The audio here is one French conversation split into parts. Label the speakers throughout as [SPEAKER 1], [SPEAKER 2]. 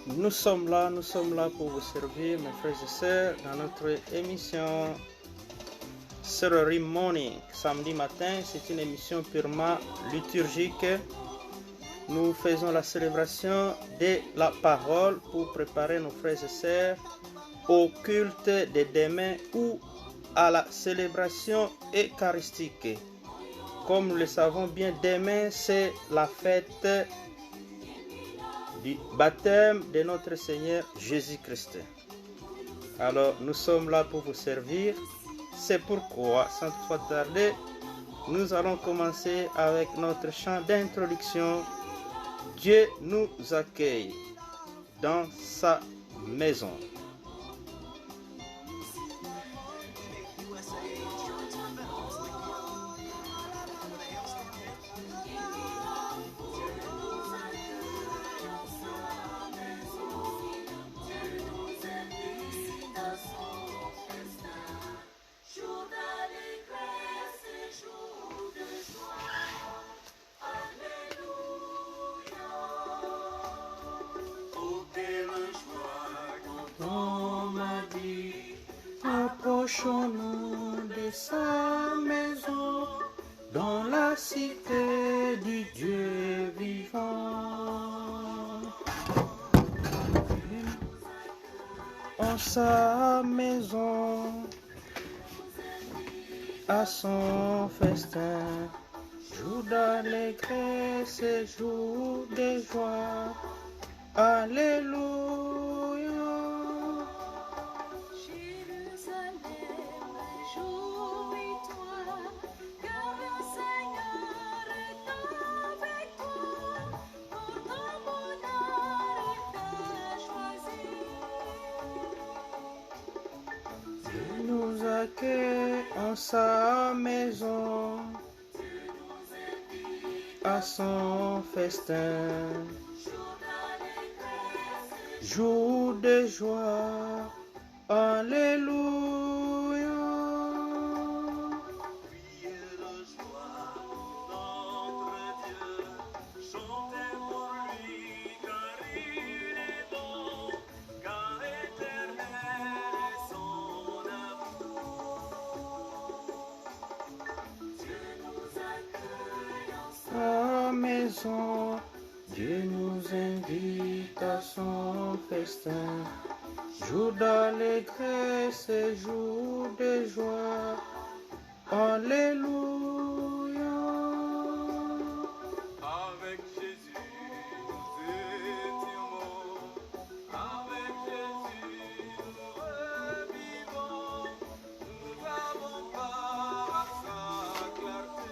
[SPEAKER 1] Nous sommes là pour vous servir, mes frères et sœurs, dans notre émission Saturday Morning. Samedi matin, c'est une émission purement liturgique. Nous faisons la célébration de la parole pour préparer nos frères et sœurs au culte de demain ou à la célébration eucharistique. Comme nous le savons bien, demain c'est la fête du baptême de notre Seigneur Jésus-Christ. Alors nous sommes là pour vous servir. C'est pourquoi, sans trop tarder, nous allons commencer avec notre chant d'introduction. Dieu nous accueille dans sa maison. Approchons-nous de sa maison, dans la cité du Dieu vivant. En sa maison, à son festin, jour d'allégresse, jour de joie. Alléluia. Nous accueille en sa maison, à son festin, jour de joie. Alléluia. Sa maison, Dieu nous invite à son festin, jour d'allégresse, jour de joie. Alléluia.
[SPEAKER 2] Avec Jésus, nous étions morts. Avec Jésus, nous revivons. Nous avons part à sa clarté.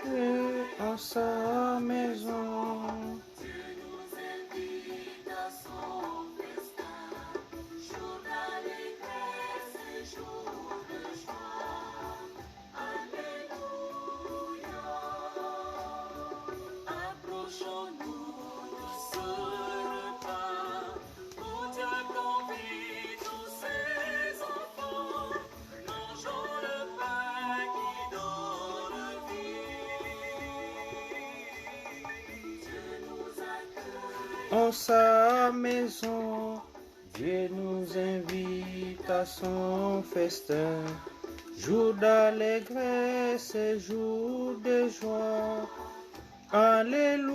[SPEAKER 1] Et en sa maison, en sa maison, Dieu nous invite à son festin, jour d'allégresse, jour de joie. Alléluia.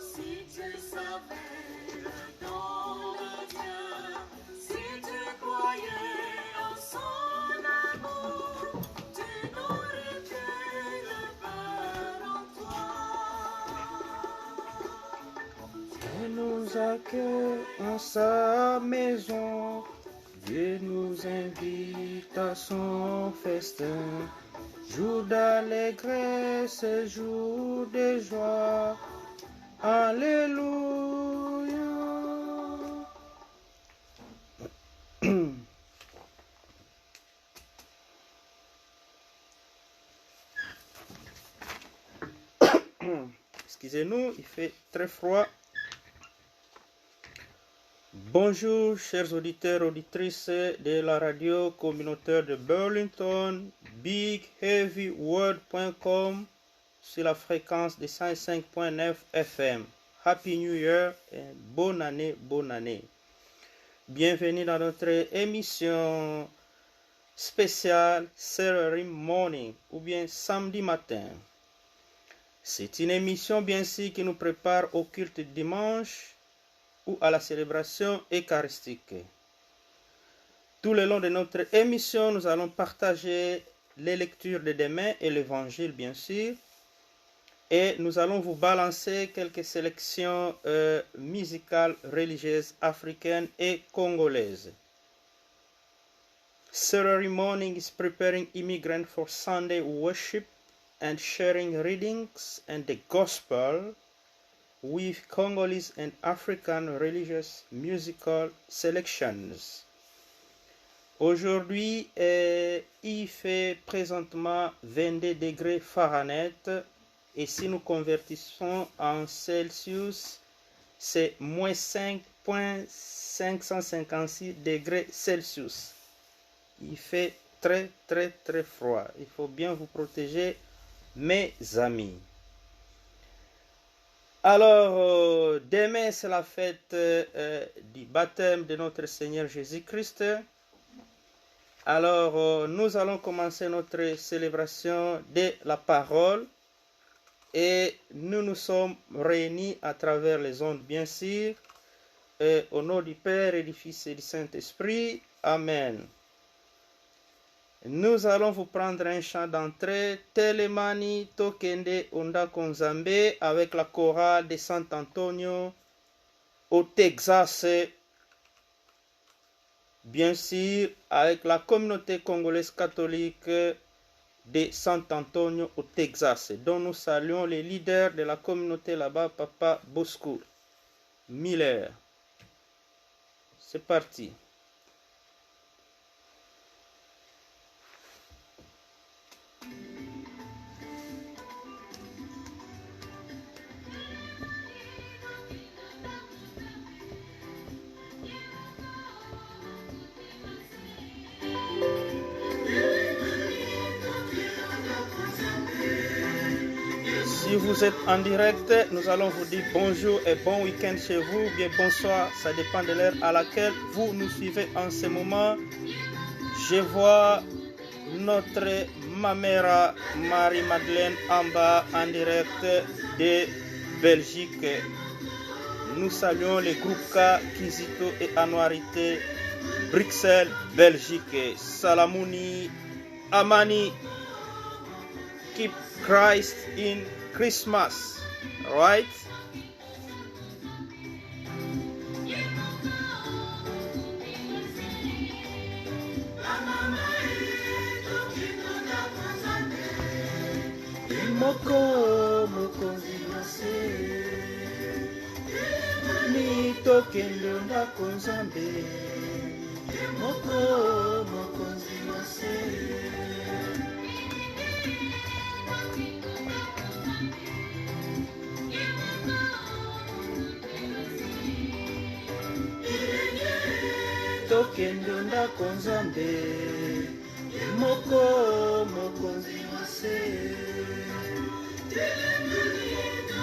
[SPEAKER 3] Si tu savais le don de Dieu, si tu croyais en son amour, tu n'aurais qu'une peur en toi.
[SPEAKER 1] Dieu nous accueille en sa maison, Dieu nous invite à son festin, jour d'allégresse, jour de joie. Alléluia. Excusez-nous, il fait très froid. Bonjour chers auditeurs, auditrices de la radio communautaire de Burlington, BigHeavyWord.com sur la fréquence de 105.9 FM. Happy New Year et bonne année, bonne année. Bienvenue dans notre émission spéciale Saturday Morning ou bien samedi matin. C'est une émission bien sûr qui nous prépare au culte dimanche ou à la célébration eucharistique. Tout le long de notre émission, nous allons partager les lectures de demain et l'évangile bien sûr. Et nous allons vous balancer quelques sélections musicales religieuses africaines et congolaises. Saturday morning is preparing immigrants for Sunday worship and sharing readings and the gospel with Congolese and African religious musical selections. Aujourd'hui, il fait présentement 22 degrés Fahrenheit et si nous convertissons en Celsius, c'est moins 5,556 degrés Celsius. Il fait très très très froid. Il faut bien vous protéger, mes amis. Alors, demain, c'est la fête du baptême de notre Seigneur Jésus-Christ. Alors, nous allons commencer notre célébration de la parole. Et nous nous sommes réunis à travers les ondes, bien sûr. Au nom du Père et du Fils et du Saint-Esprit. Amen. Nous allons vous prendre un chant d'entrée, Telemani Tokende Onda Konzambe, avec la chorale de San Antonio au Texas. Bien sûr, avec la communauté congolaise catholique de San Antonio au Texas, dont nous saluons les leaders de la communauté là-bas, Papa Bosco Miller. C'est parti. Si vous êtes en direct, nous allons vous dire bonjour et bon week-end chez vous, ou bien bonsoir, ça dépend de l'heure à laquelle vous nous suivez en ce moment. Je vois notre Mamera Marie-Madeleine en bas en direct de Belgique. Nous saluons les groupes K, Kizito et Anouarité, Bruxelles, Belgique. Salamouni, Amani, keep Christ in Christmas, right? Moko mokonzi ni tokendo na konzambe moko mokonzi tokendo ndako nzambe moko mokonzi wase.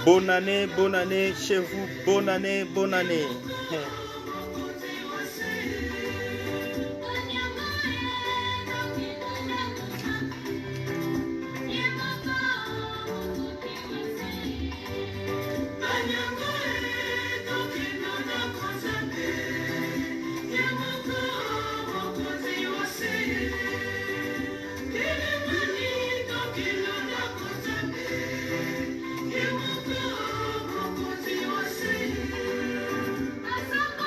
[SPEAKER 1] Bonne année chez vous, bonne année, bonne année.
[SPEAKER 3] Asamba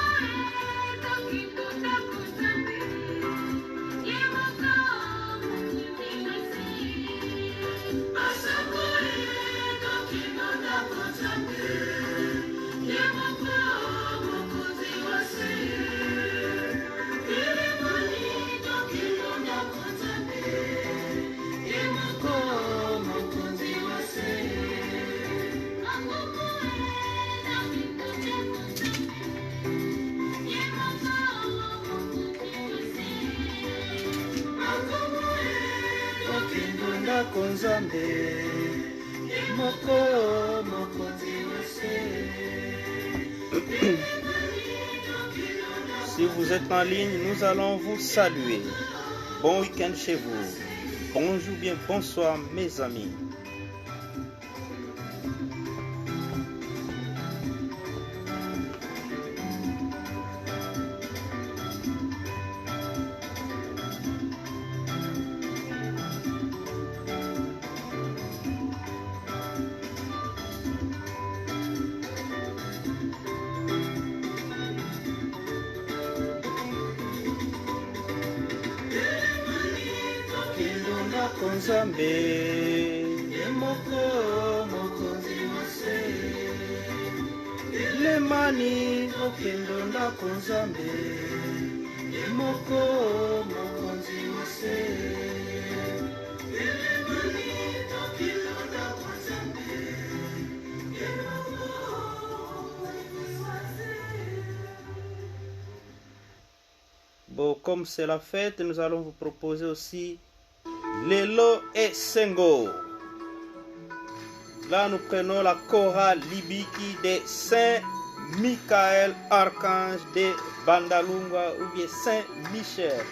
[SPEAKER 1] nzambe moko mokonzi wose. Si vous êtes en ligne, nous allons vous saluer. Bon week-end chez vous. Bonjour, bien bonsoir mes amis. Nzambe moko mokonzi wose. Lemani okendo ndako nzambe moko mokonzi wose. Bon, comme c'est la fête, nous allons vous proposer aussi Lelo et Sengo. Là, nous prenons la chorale Libiki de Saint-Michael, archange de Bandalungwa ou bien Saint-Michel.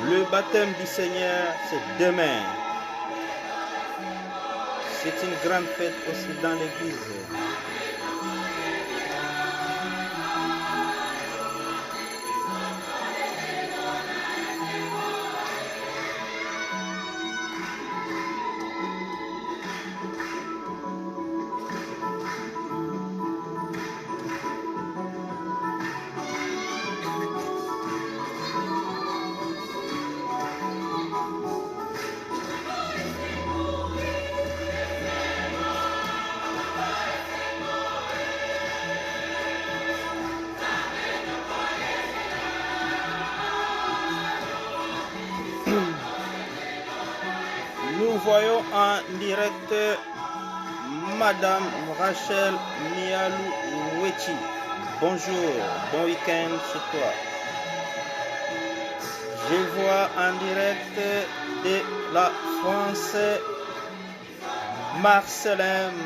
[SPEAKER 1] Le baptême du Seigneur, c'est demain. C'est une grande fête aussi dans l'église. Nous voyons en direct Madame Rachel Mialou Wechi. Bonjour, bon week-end chez toi. Je vois en direct de la France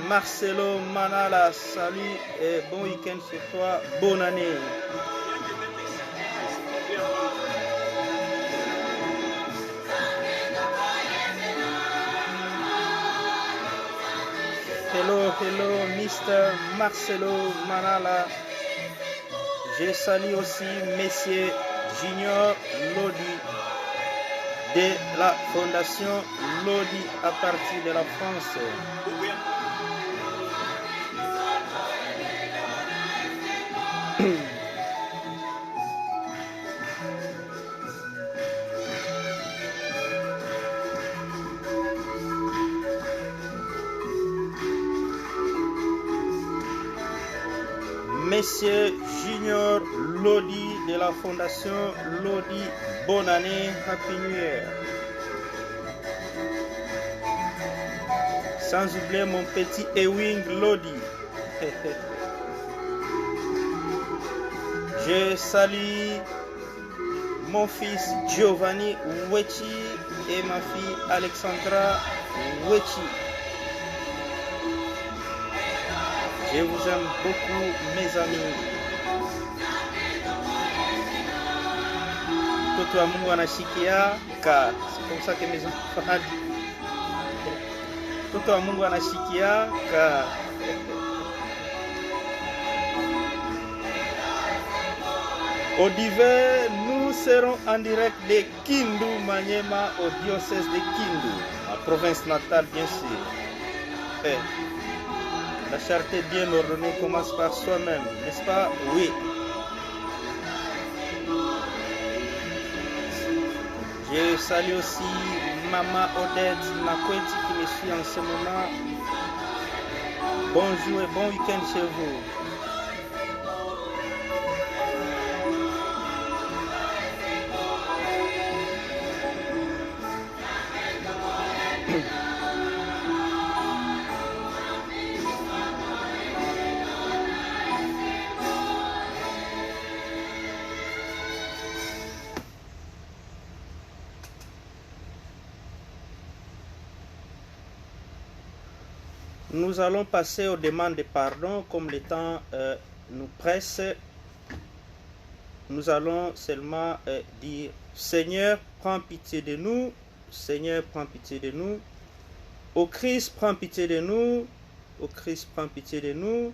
[SPEAKER 1] Marcelo Manala. Salut et bon week-end chez toi. Bonne année. Hello, Mr. Marcelo Manala. Je salue aussi Monsieur Junior Lodi de la Fondation Lodi à partir de la France. Monsieur Junior Lodi de la Fondation Lodi, bonne année, Happy New Year. Sans oublier mon petit Ewing Lodi. Je salue mon fils Giovanni Wechi et ma fille Alexandra Wechi. Je vous aime beaucoup, mes amis. Mtoto wa Mungu anashikia ka. C'est comme ça que mes enfants disent. Mtoto wa Mungu anashikia ka. Au divers, nous serons en direct de Kindu, Maniema, au diocèse de Kindu, ma province natale, bien sûr. La charité bien ordonnée commence par soi-même, n'est-ce pas? Oui. Je salue aussi Maman Odette Nakweti qui me suit en ce moment. Bonjour et bon week-end chez vous. Nous allons passer aux demandes de pardon comme le temps nous presse. Nous allons seulement dire Seigneur, prends pitié de nous. Seigneur, prends pitié de nous. Ô Christ, prends pitié de nous. Ô Christ, prends pitié de nous.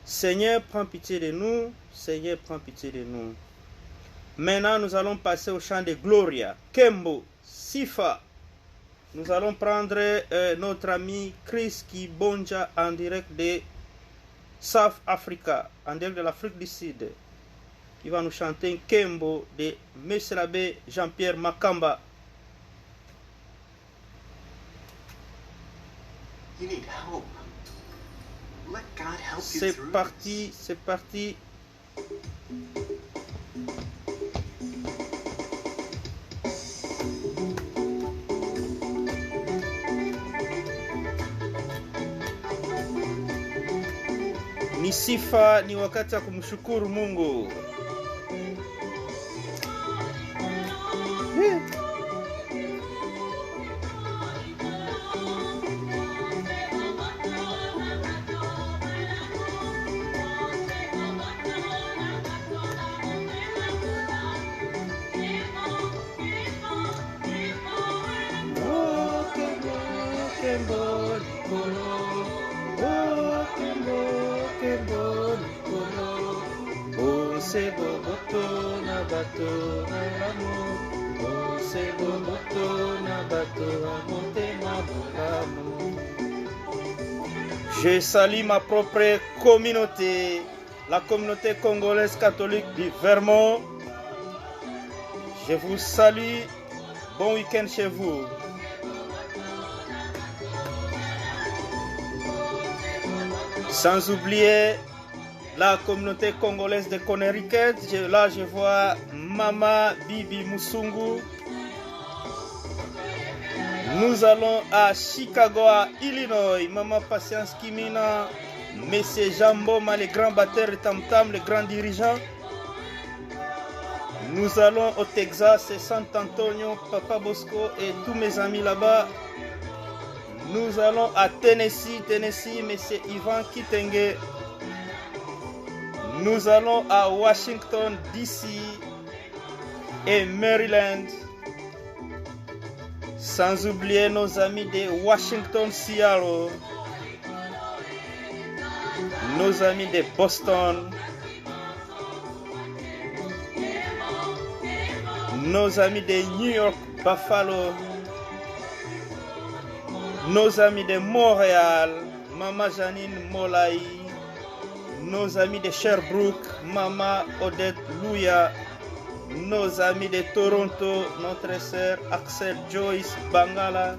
[SPEAKER 1] Seigneur, prends pitié de nous. Seigneur, prends pitié de nous. Maintenant, nous allons passer au chant de Gloria, Kembo, Sifa. Nous allons prendre notre ami Chris Kibonja en direct de South Africa, en direct de l'Afrique du Sud. Il va nous chanter un Kembo de Monsieur l'abbé Jean-Pierre Makamba.
[SPEAKER 4] You need help. Let God help you
[SPEAKER 1] C'est
[SPEAKER 4] through
[SPEAKER 1] parti,
[SPEAKER 4] this.
[SPEAKER 1] c'est parti. Ni sifa, ni wakati wa kumshukuru Mungu. Je salue ma propre communauté, la communauté congolaise catholique du Vermont. Je vous salue. Bon week-end chez vous. Sans oublier la communauté congolaise de Connecticut. Là, je vois Mama Bibi Musungu. Nous allons à Chicago, à Illinois. Maman Patience Kimina, Monsieur Jamboma, les grands batteurs de Tam Tam, les grands dirigeants. Nous allons au Texas et San Antonio, Papa Bosco et tous mes amis là-bas. Nous allons à Tennessee, Monsieur Ivan Kitenge. Nous allons à Washington, D.C. et Maryland. Sans oublier nos amis de Washington, Seattle. Nos amis de Boston. Nos amis de New York, Buffalo. Nos amis de Montréal, Mama Janine Molai. Nos amis de Sherbrooke, Mama Odette Louya. Nos amis de Toronto, notre sœur Axel Joyce Bangala.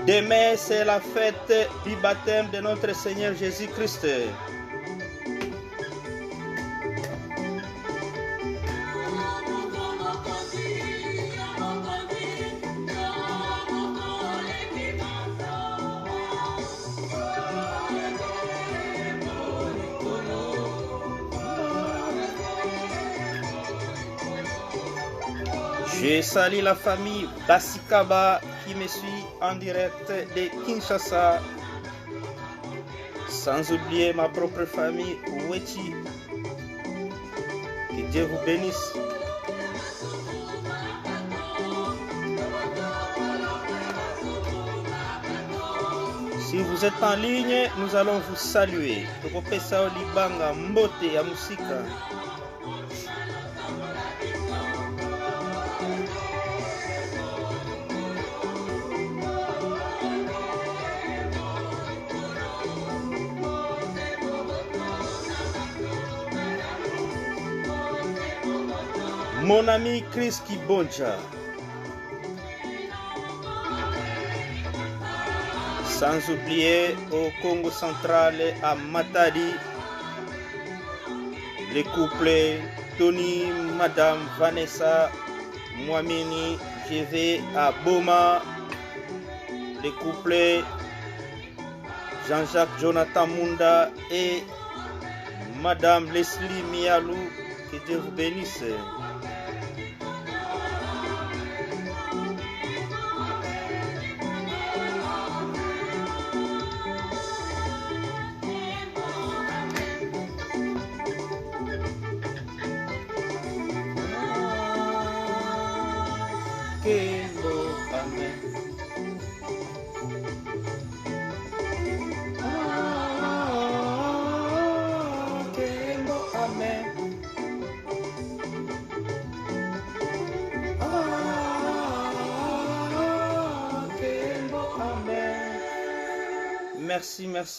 [SPEAKER 1] Demain, c'est la fête du baptême de notre Seigneur Jésus-Christ. Je salue la famille Basikaba qui me suit en direct de Kinshasa. Sans oublier ma propre famille Wechi. Que Dieu vous bénisse. Si vous êtes en ligne, nous allons vous saluer. Tokopesa Olibanga Mbote ya Musika. Mon ami Chris Kibonja. Sans oublier au Congo central à Matadi, les couples Tony, Madame Vanessa, Mwamini, je vais à Boma, les couples Jean-Jacques Jonathan Munda et Madame Leslie Mialou, que Dieu vous bénisse.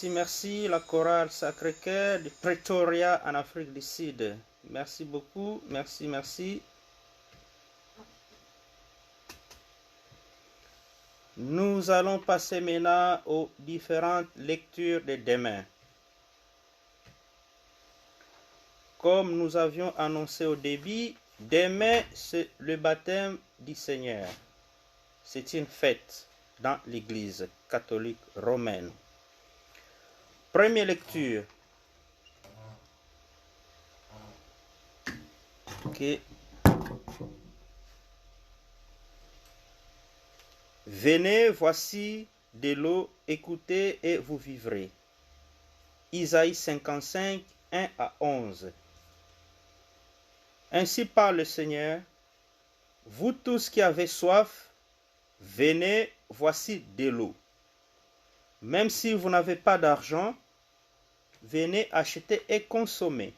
[SPEAKER 1] Merci, la chorale Sacré-Cœur de Pretoria en Afrique du Sud. Merci beaucoup, merci. Nous allons passer maintenant aux différentes lectures de demain. Comme nous avions annoncé au début, demain c'est le baptême du Seigneur. C'est une fête dans l'Église catholique romaine. Première lecture. Okay. Venez, voici de l'eau, écoutez et vous vivrez. Isaïe 55, 1 à 11. Ainsi parle le Seigneur, vous tous qui avez soif, venez, voici de l'eau. Même si vous n'avez pas d'argent, venez acheter et consommer.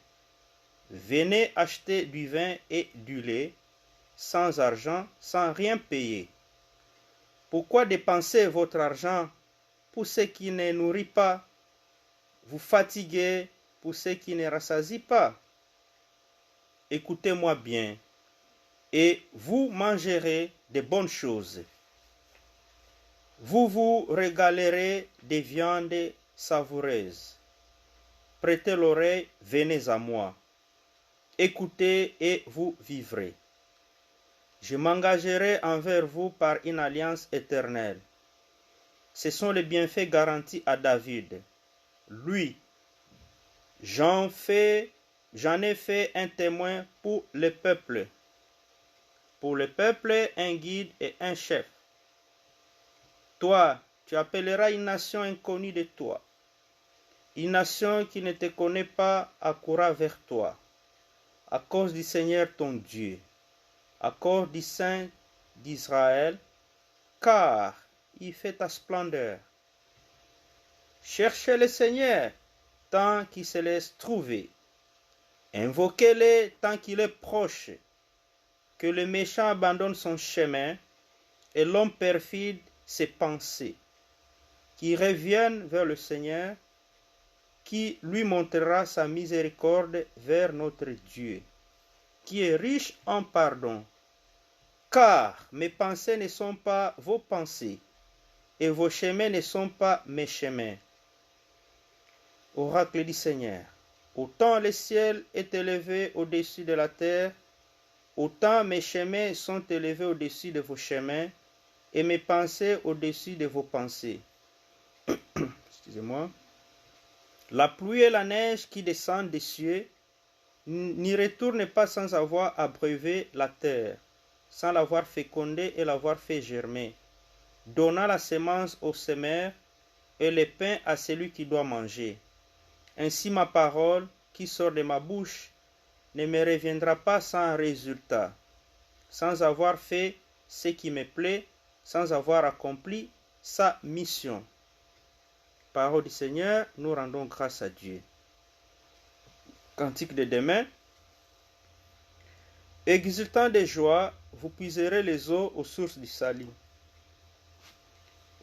[SPEAKER 1] Venez acheter du vin et du lait, sans argent, sans rien payer. Pourquoi dépenser votre argent pour ce qui ne nourrit pas, vous fatiguer pour ce qui ne rassasie pas? Écoutez-moi bien, et vous mangerez de bonnes choses. Vous vous régalerez des viandes savoureuses. Prêtez l'oreille, venez à moi. Écoutez et vous vivrez. Je m'engagerai envers vous par une alliance éternelle. Ce sont les bienfaits garantis à David. Lui, j'en ai fait un témoin pour le peuple. Pour le peuple, un guide et un chef. Toi, tu appelleras une nation inconnue de toi. Une nation qui ne te connaît pas accourra vers toi, à cause du Seigneur ton Dieu, à cause du Saint d'Israël, car il fait ta splendeur. Cherchez le Seigneur tant qu'il se laisse trouver. Invoquez-le tant qu'il est proche. Que le méchant abandonne son chemin et l'homme perfide ses pensées. Qu'il revienne vers le Seigneur, qui lui montrera sa miséricorde vers notre Dieu, qui est riche en pardon. Car mes pensées ne sont pas vos pensées, et vos chemins ne sont pas mes chemins. Oracle du Seigneur. Autant le ciel est élevé au-dessus de la terre, autant mes chemins sont élevés au-dessus de vos chemins, et mes pensées au-dessus de vos pensées. Excusez-moi. La pluie et la neige qui descendent des cieux n'y retournent pas sans avoir abreuvé la terre, sans l'avoir fécondée et l'avoir fait germer, donnant la semence au semeur et le pain à celui qui doit manger. Ainsi ma parole qui sort de ma bouche ne me reviendra pas sans résultat, sans avoir fait ce qui me plaît, sans avoir accompli sa mission. Parole du Seigneur, nous rendons grâce à Dieu. Cantique de demain. Exultant de joie, vous puiserez les eaux aux sources du salut.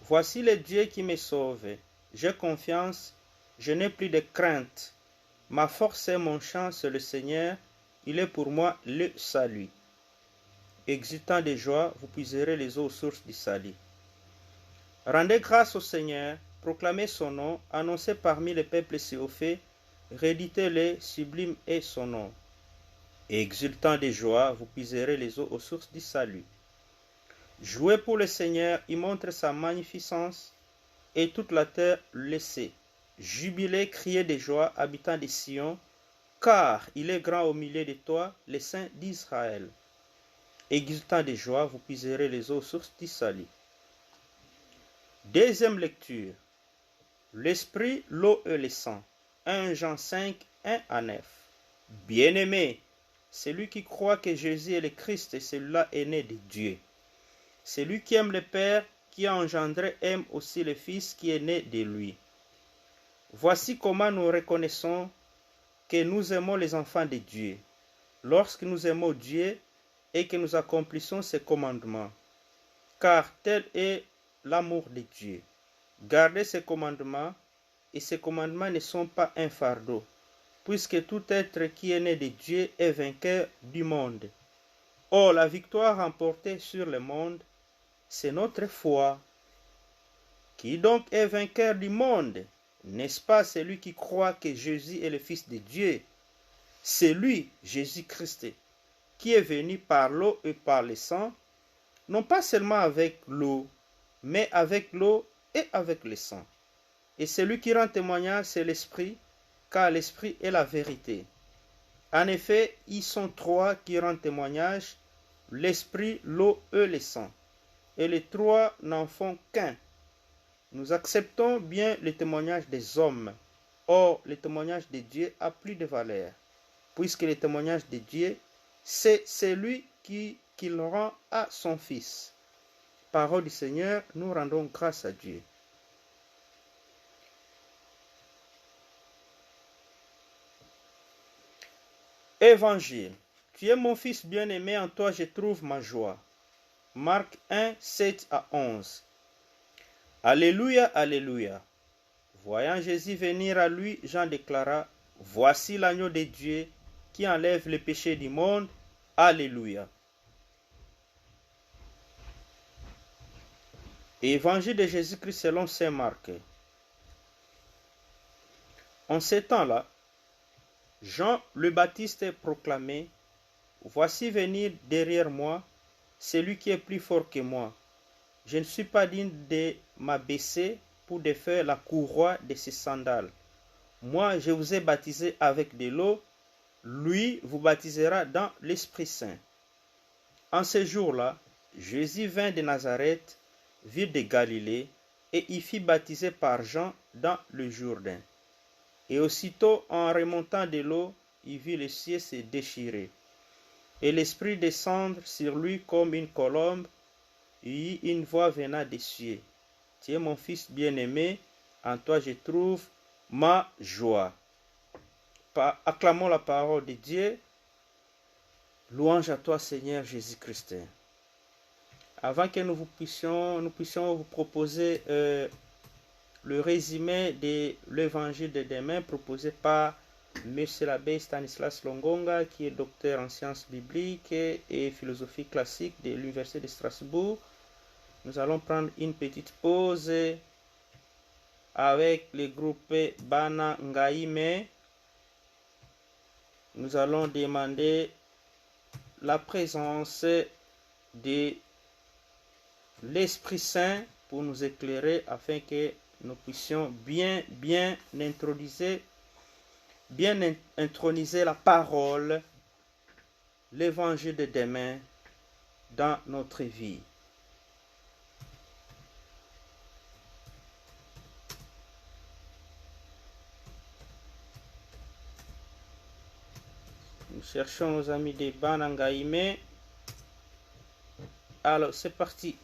[SPEAKER 1] Voici le Dieu qui me sauve. J'ai confiance, je n'ai plus de crainte. Ma force et mon chant, c'est le Seigneur. Il est pour moi le salut. Exultant de joie, vous puiserez les eaux aux sources du salut. Rendez grâce au Seigneur, proclamez son nom, annoncez parmi les peuples ses hauts faits, réditez-le, sublime est son nom. Exultant de joie, vous puiserez les eaux aux sources du salut. Jouez pour le Seigneur, il montre sa magnificence, et toute la terre le sait. Jubilez, criez de joie, habitants de Sion, car il est grand au milieu de toi, les saints d'Israël. Exultant de joie, vous puiserez les eaux aux sources du salut. Deuxième lecture. L'esprit, l'eau et le sang. 1 Jean 5, 1 à 9. Bien-aimé, celui qui croit que Jésus est le Christ, celui-là est né de Dieu. Celui qui aime le Père, qui a engendré, aime aussi le Fils qui est né de lui. Voici comment nous reconnaissons que nous aimons les enfants de Dieu, lorsque nous aimons Dieu et que nous accomplissons ses commandements. Car tel est l'amour de Dieu. Gardez ses commandements, et ces commandements ne sont pas un fardeau, puisque tout être qui est né de Dieu est vainqueur du monde. Or, la victoire remportée sur le monde, c'est notre foi. Qui donc est vainqueur du monde? N'est-ce pas celui qui croit que Jésus est le Fils de Dieu? C'est lui, Jésus-Christ, qui est venu par l'eau et par le sang, non pas seulement avec l'eau, mais avec l'eau et avec le sang. Et celui qui rend témoignage, c'est l'Esprit, car l'Esprit est la vérité. En effet, ils sont trois qui rendent témoignage, l'Esprit, l'eau et le sang. Et les trois n'en font qu'un. Nous acceptons bien le témoignage des hommes. Or, le témoignage de Dieu a plus de valeur, puisque le témoignage de Dieu, c'est celui qu'il rend à son Fils. Parole du Seigneur, nous rendons grâce à Dieu. Évangile. Tu es mon Fils bien-aimé, en toi je trouve ma joie. Marc 1, 7 à 11. Alléluia, alléluia. Voyant Jésus venir à lui, Jean déclara, voici l'agneau de Dieu qui enlève le péché du monde. Alléluia. Évangile de Jésus-Christ selon saint Marc. En ces temps-là, Jean le Baptiste proclamait, voici venir derrière moi celui qui est plus fort que moi. Je ne suis pas digne de m'abaisser pour défaire la courroie de ses sandales. Moi, je vous ai baptisé avec de l'eau, lui vous baptisera dans l'Esprit Saint. En ce jour-là, Jésus vint de Nazareth, ville de Galilée, et y fit baptiser par Jean dans le Jourdain. Et aussitôt, en remontant de l'eau, il vit le ciel se déchirer, et l'Esprit descendre sur lui comme une colombe, et une voix venant des cieux. Tu es mon Fils bien-aimé, en toi je trouve ma joie. Acclamons la parole de Dieu. Louange à toi, Seigneur Jésus-Christ. Avant que nous puissions vous proposer le résumé de l'évangile de demain proposé par M. l'abbé Stanislas Longonga, qui est docteur en sciences bibliques et philosophie classique de l'Université de Strasbourg, Nous allons prendre une petite pause avec le groupe Bana Ngaïme. Nous allons demander la présence de l'Esprit Saint pour nous éclairer afin que nous puissions bien introniser la parole, l'évangile de demain dans notre vie. Nous cherchons nos amis de Bana Ngaïme. Alors, c'est parti.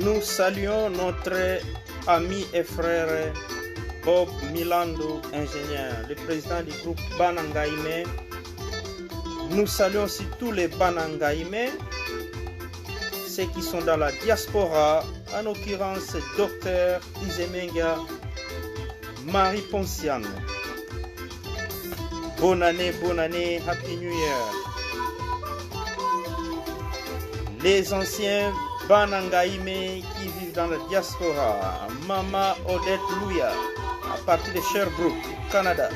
[SPEAKER 1] Nous saluons notre ami et frère Bob Milando, ingénieur, le président du groupe Bana Ngaïme. Nous saluons aussi tous les Bana Ngaïme, ceux qui sont dans la diaspora, en l'occurrence Dr Izemenga Marie Ponciane. Bonne année, Happy New Year. Les anciens Bana Ngaïme qui vivent dans la diaspora, Mama Odette Louia, à partir de Sherbrooke, Canada.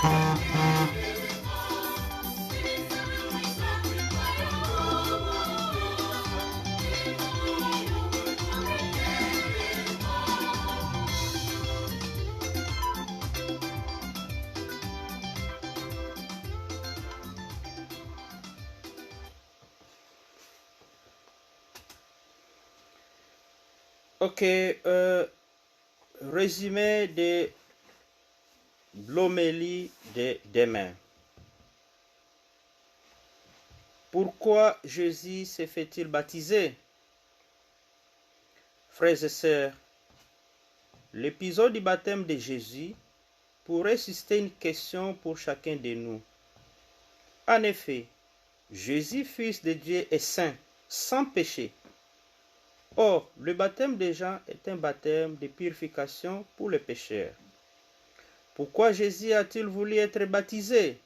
[SPEAKER 1] Ok, résumé de l'homélie de demain. Pourquoi Jésus se fait-il baptiser? Frères et sœurs, l'épisode du baptême de Jésus pourrait susciter une question pour chacun de nous. En effet, Jésus, Fils de Dieu, est saint, sans péché. Or, le baptême de Jean est un baptême de purification pour les pécheurs. Pourquoi Jésus a-t-il voulu être baptisé?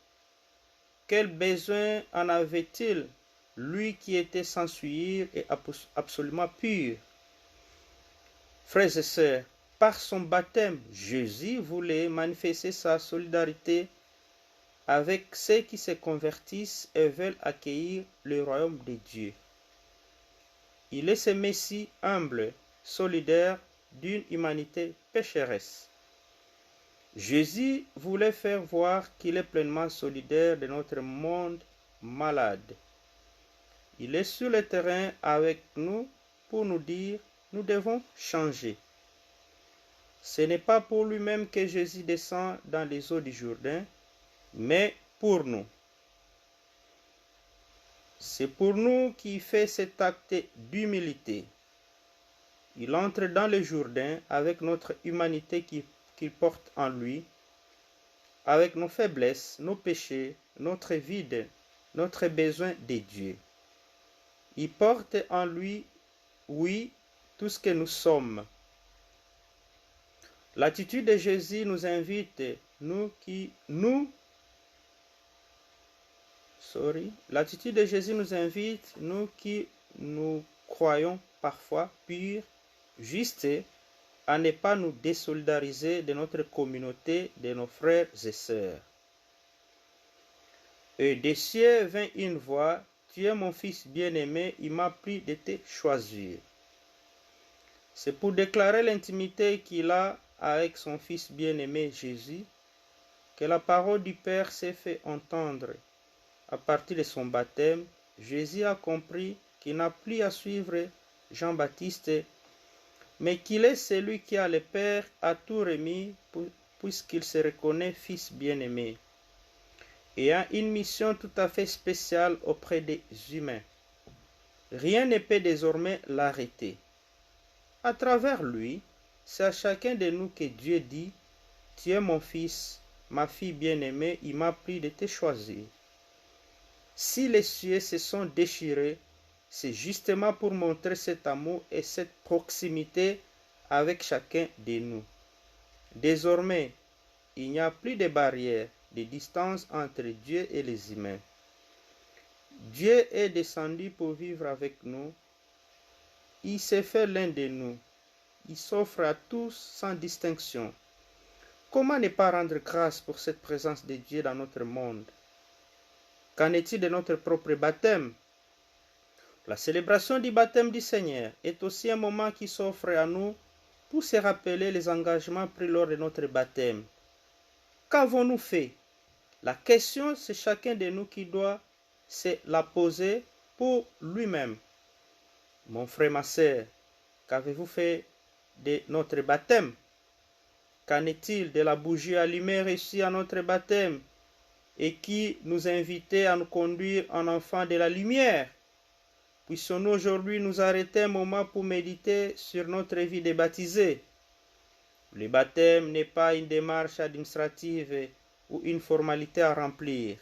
[SPEAKER 1] Quel besoin en avait-il, lui qui était sans souillure et absolument pur? Frères et sœurs, par son baptême, Jésus voulait manifester sa solidarité avec ceux qui se convertissent et veulent accueillir le royaume de Dieu. Il est ce Messie humble, solidaire d'une humanité pécheresse. Jésus voulait faire voir qu'il est pleinement solidaire de notre monde malade. Il est sur le terrain avec nous pour nous dire nous devons changer. Ce n'est pas pour lui-même que Jésus descend dans les eaux du Jourdain, mais pour nous. C'est pour nous qu'il fait cet acte d'humilité. Il entre dans le Jourdain avec notre humanité qu'il porte en lui, avec nos faiblesses, nos péchés, notre vide, notre besoin de Dieu. Il porte en lui, oui, tout ce que nous sommes. L'attitude de Jésus nous invite, L'attitude de Jésus nous invite, nous qui nous croyons parfois purs, justes, à ne pas nous désolidariser de notre communauté, de nos frères et sœurs. Et des cieux vint une voix, tu es mon fils bien-aimé, il m'a plu de te choisir. C'est pour déclarer l'intimité qu'il a avec son fils bien-aimé Jésus, que la parole du Père s'est fait entendre. À partir de son baptême, Jésus a compris qu'il n'a plus à suivre Jean-Baptiste, mais qu'il est celui qui a le Père à tout remis, puisqu'il se reconnaît fils bien-aimé, et a une mission tout à fait spéciale auprès des humains. Rien ne peut désormais l'arrêter. À travers lui, c'est à chacun de nous que Dieu dit, « Tu es mon fils, ma fille bien-aimée, il m'a plu de te choisir. » Si les cieux se sont déchirés, c'est justement pour montrer cet amour et cette proximité avec chacun de nous. Désormais, il n'y a plus de barrière, de distance entre Dieu et les humains. Dieu est descendu pour vivre avec nous. Il s'est fait l'un de nous. Il s'offre à tous sans distinction. Comment ne pas rendre grâce pour cette présence de Dieu dans notre monde? Qu'en est-il de notre propre baptême? La célébration du baptême du Seigneur est aussi un moment qui s'offre à nous pour se rappeler les engagements pris lors de notre baptême. Qu'avons-nous fait? La question, c'est chacun de nous qui doit se la poser pour lui-même. Mon frère, ma sœur, qu'avez-vous fait de notre baptême? Qu'en est-il de la bougie allumée reçue à notre baptême et qui nous invitait à nous conduire en enfants de la lumière? Puissions-nous aujourd'hui nous arrêter un moment pour méditer sur notre vie de baptisés. Le baptême n'est pas une démarche administrative ou une formalité à remplir.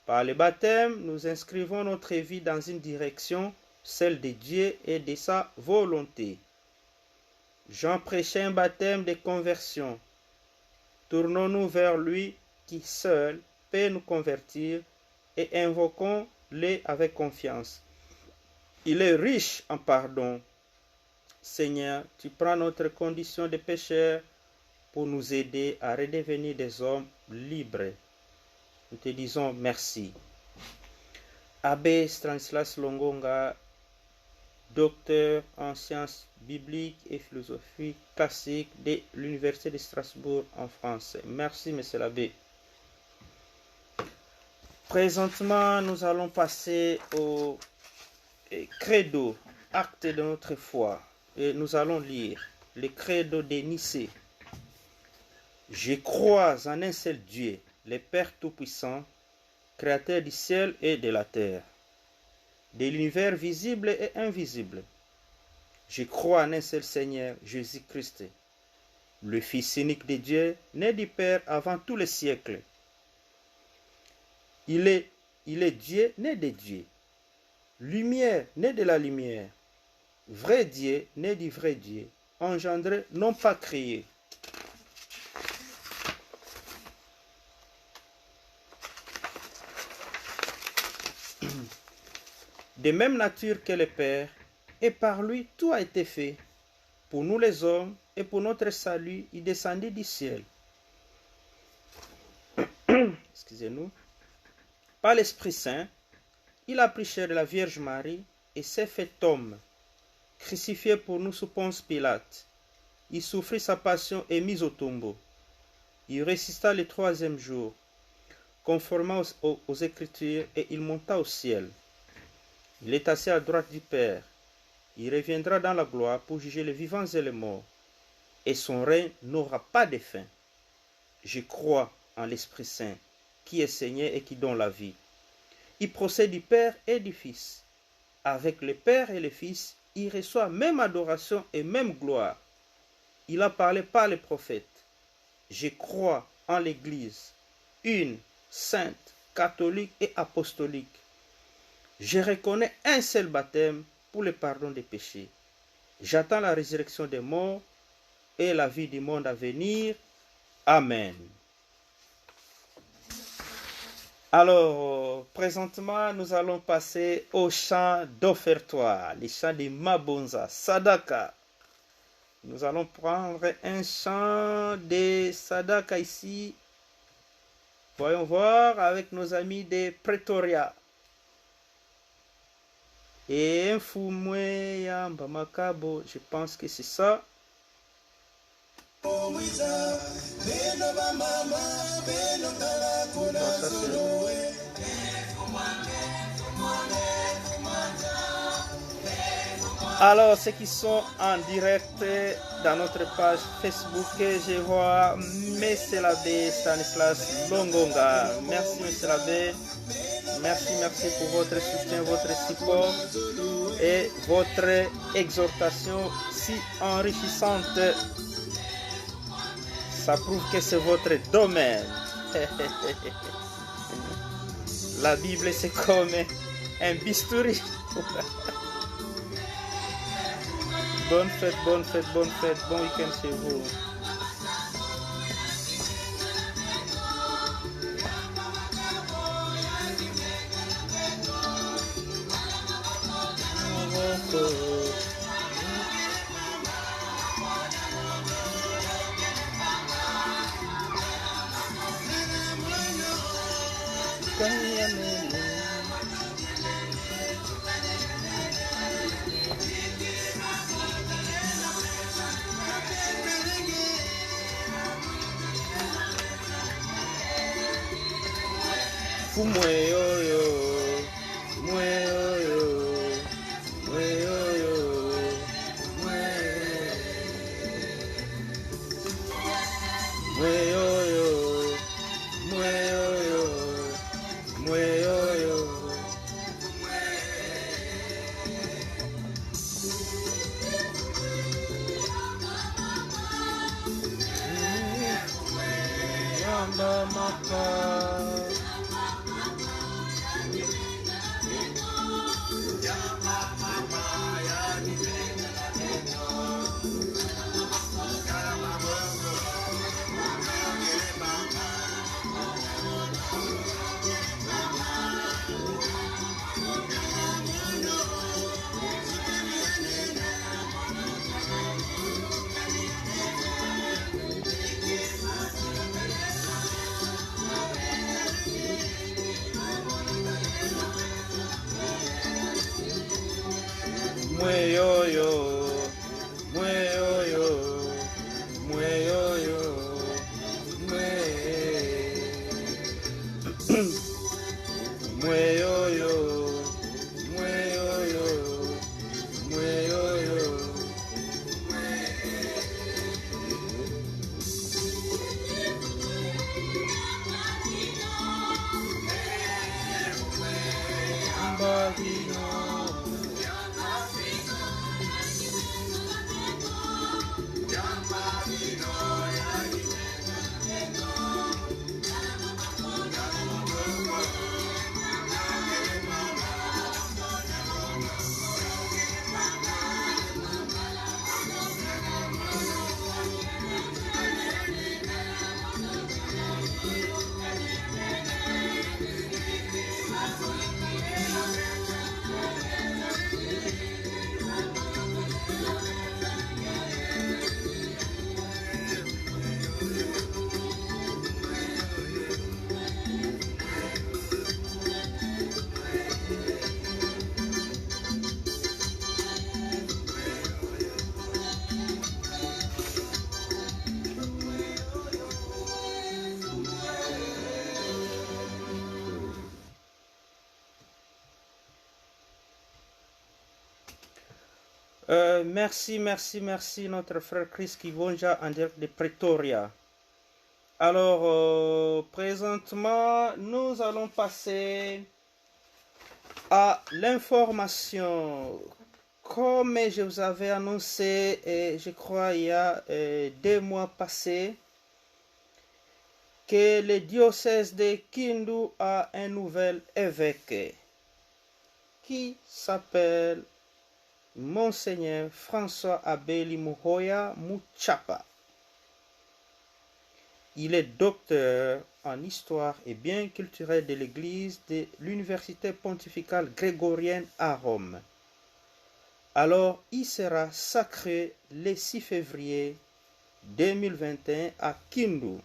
[SPEAKER 1] Par le baptême, nous inscrivons notre vie dans une direction, celle de Dieu et de sa volonté. Jean prêchait un baptême de conversion. Tournons-nous vers lui qui seul peut nous convertir et invoquons-le avec confiance. Il est riche en pardon. Seigneur, tu prends notre condition de pécheur pour nous aider à redevenir des hommes libres. Nous te disons merci. Abbé Stanislas Longonga, docteur en sciences bibliques et philosophie classique de l'Université de Strasbourg en France. Merci, monsieur l'abbé. Présentement, nous allons passer au credo, acte de notre foi. Et nous allons lire le credo de Nicée. Je crois en un seul Dieu, le Père Tout-Puissant, Créateur du ciel et de la terre, de l'univers visible et invisible. Je crois en un seul Seigneur, Jésus-Christ, le Fils unique de Dieu, né du Père avant tous les siècles. Il est Dieu, né de Dieu, lumière, né de la lumière, vrai Dieu, né du vrai Dieu, engendré, non pas créé. De même nature que le Père, et par lui tout a été fait. Pour nous les hommes, et pour notre salut, il descendit du ciel. Excusez-nous. Par l'Esprit Saint, il a pris chair de la Vierge Marie et s'est fait homme, crucifié pour nous sous Ponce Pilate. Il souffrit sa passion et mis au tombeau. Il résista le troisième jour, conformément aux Écritures, et il monta au ciel. Il est assis à droite du Père. Il reviendra dans la gloire pour juger les vivants et les morts. Et son règne n'aura pas de fin. Je crois en l'Esprit Saint, qui est Seigneur et qui donne la vie. Il procède du Père et du Fils. Avec le Père et le Fils, il reçoit même adoration et même gloire. Il a parlé par les prophètes. Je crois en l'Église, une, sainte, catholique et apostolique. Je reconnais un seul baptême pour le pardon des péchés. J'attends la résurrection des morts et la vie du monde à venir. Amen. Alors, présentement, nous allons passer au chant d'offertoire, le chant de Mabonza, Sadaka. Nous allons prendre un chant de Sadaka ici. Voyons voir avec nos amis de Pretoria. Et un Fumwe Yamba Makabo, je pense que c'est ça. Non, ça alors, ceux qui sont en direct dans notre page Facebook, je vois Monsieur l'abbé Stanislas Longonga. Merci, Monsieur l'abbé. Merci pour votre soutien, votre support et votre exhortation si enrichissante. Ça prouve que c'est votre domaine. La Bible, c'est comme un bistouri. Bonne fête, bon week-end chez vous. Merci, notre frère Chris Kivonja en direct de Pretoria. Alors, présentement, nous allons passer à l'information. Comme je vous avais annoncé, je crois il y a 2 mois passés, que le diocèse de Kindu a un nouvel évêque qui s'appelle Monseigneur François Abeli Muhoya Muchapa. Il est docteur en histoire et biens culturels de l'Église de l'Université pontificale grégorienne à Rome. Alors, il sera sacré le 6 février 2021 à Kindu.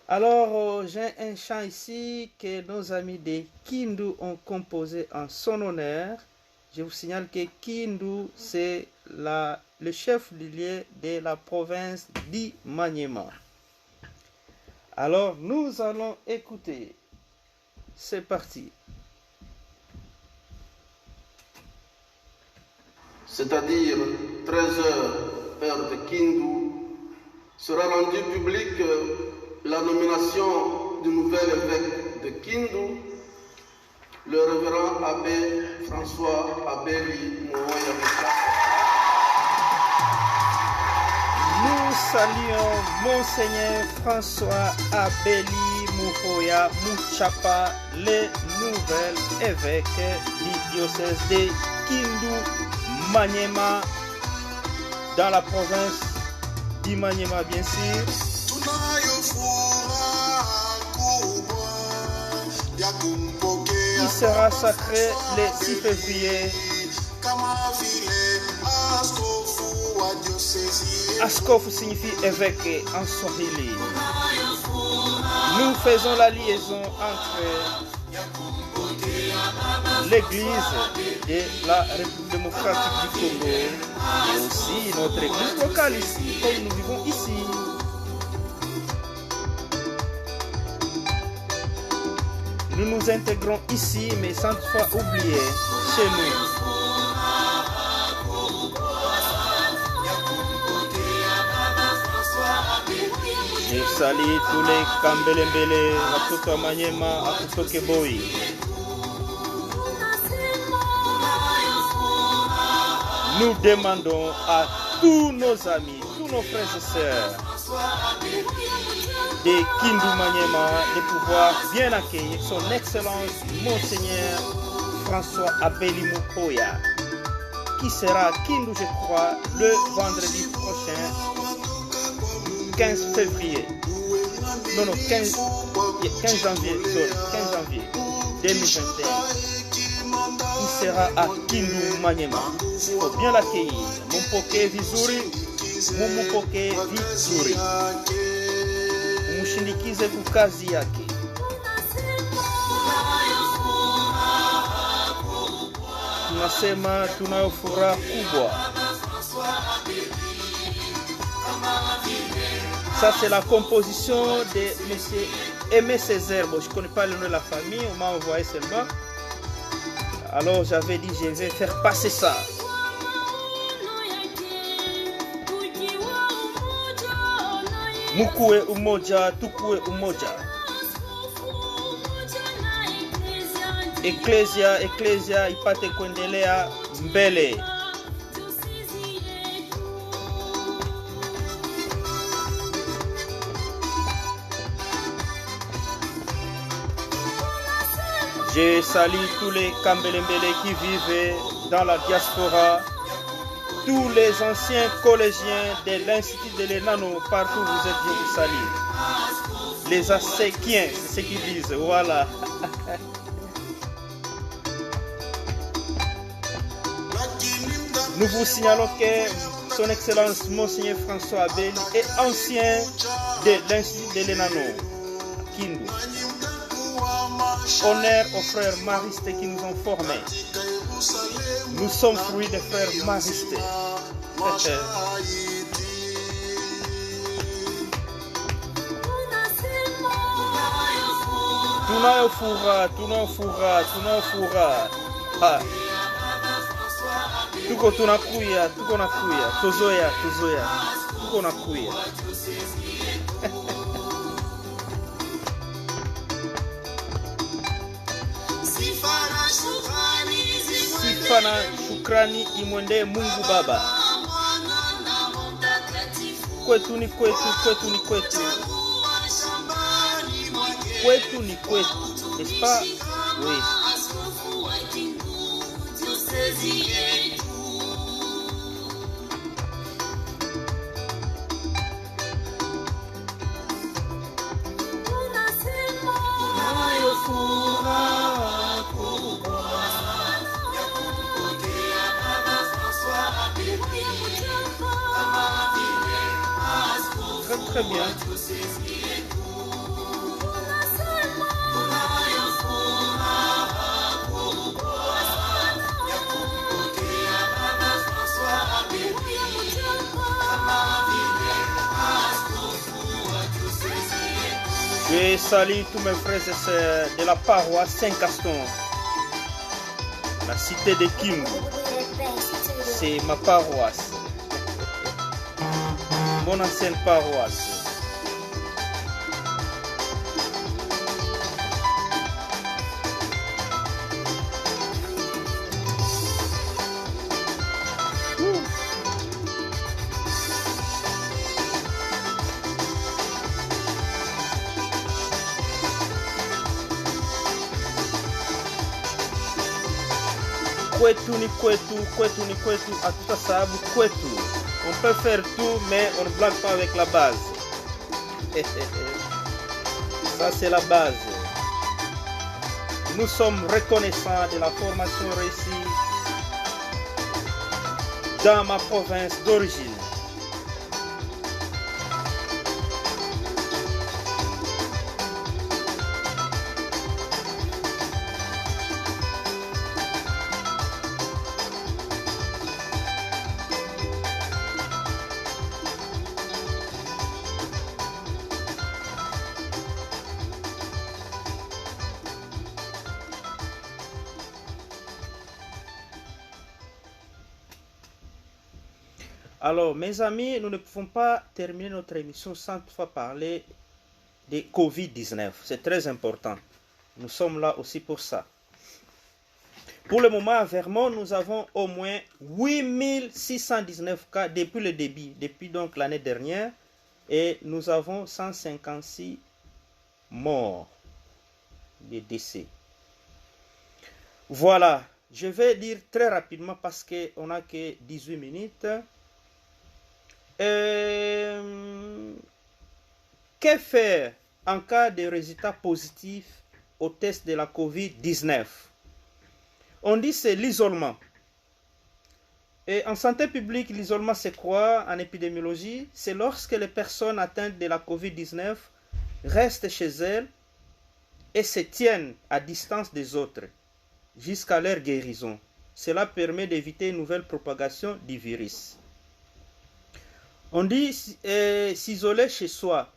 [SPEAKER 1] Alors, j'ai un chant ici que nos amis de Kindu ont composé en son honneur. Je vous signale que Kindu, c'est le chef-lieu de la province d'Imanyema. Alors, nous allons écouter. C'est parti.
[SPEAKER 5] C'est-à-dire 13h, heure de Kindu, sera rendue publique la nomination du nouvel évêque de Kindu, le révérend abbé François Abeli Muhoya Muchapa.
[SPEAKER 1] Nous saluons Monseigneur François Abeli Muhoya Muchapa, le nouvel évêque du diocèse de Kindu Manyema, dans la province d'Imanyema, bien sûr. Il sera sacré le 6 février. Askofu signifie évêque en Swahili. Nous faisons la liaison entre l'église de la République démocratique du Congo et aussi notre église locale ici, comme nous vivons ici. Nous nous intégrons ici, mais sans toutefois oublier chez nous. Je salue tous les Kambelembele, Watoto wa Manyema, Watoto Keboi. Nous demandons à tous nos amis, tous nos frères et sœurs de Kindu Manyema de pouvoir bien accueillir son Excellence Monseigneur François Abeli Muhoya, qui sera à Kindu, je crois, le vendredi prochain, 15 février. Non, 15 janvier 2021. Il sera à Kindu Manyema. Il faut bien l'accueillir. Mumpoke vizuri, mumupoke vizuri. Mushindikize kukazi yake. Tunasema tunayo furaha kubwa. Ça c'est la composition de monsieur Aimé Césaire. Bon, je ne connais pas le nom de la famille, on m'a envoyé seulement. Alors j'avais dit je vais faire passer ça. Mukue umoja, tukue umoja. Ecclesia ipate kuendelea mbele. Je salue tous les Kambelembele qui vivent dans la diaspora, tous les anciens collégiens de l'Institut de l'Enano, partout où vous êtes, je vous salue. Les Asséquiens, c'est ce qu'ils disent, voilà. Nous vous signalons que Son Excellence Monseigneur François Abeli est ancien de l'Institut de l'Enano, Kindu. Honneur aux frères maristes qui nous ont formés. Nous sommes fruits des frères maristes. Tunayo furaha. Tuko tunakuya, tuko nakuya, tozoya, tuko nakuya. Sifa na shukrani imwendee Mungu Baba. Kwetu ni kwetu, kwetu ni kwetu. Kwetu ni kwetu, n'est-ce pas? Oui. Très bien. Je salue tous mes frères et sœurs de la paroisse Saint-Caston, la cité de Kindu. C'est ma paroisse, mon ancienne paroisse. Kwetu ni kwetu, kwetu ni kwetu, hatutasahabu kwetu. On peut faire tout, mais on ne blague pas avec la base. Ça, c'est la base. Nous sommes reconnaissants de la formation réussie dans ma province d'origine. Alors, mes amis, nous ne pouvons pas terminer notre émission sans toutefois parler de Covid-19. C'est très important. Nous sommes là aussi pour ça. Pour le moment, à Vermont, nous avons au moins 8619 cas depuis le début, depuis donc l'année dernière. Et nous avons 156 morts, des décès. Voilà. Je vais dire très rapidement parce qu'on n'a que 18 minutes. Que faire en cas de résultats positifs au test de la COVID-19? On dit c'est l'isolement. Et en santé publique, l'isolement c'est quoi en épidémiologie? C'est lorsque les personnes atteintes de la COVID-19 restent chez elles et se tiennent à distance des autres jusqu'à leur guérison. Cela permet d'éviter une nouvelle propagation du virus. On dit s'isoler chez soi.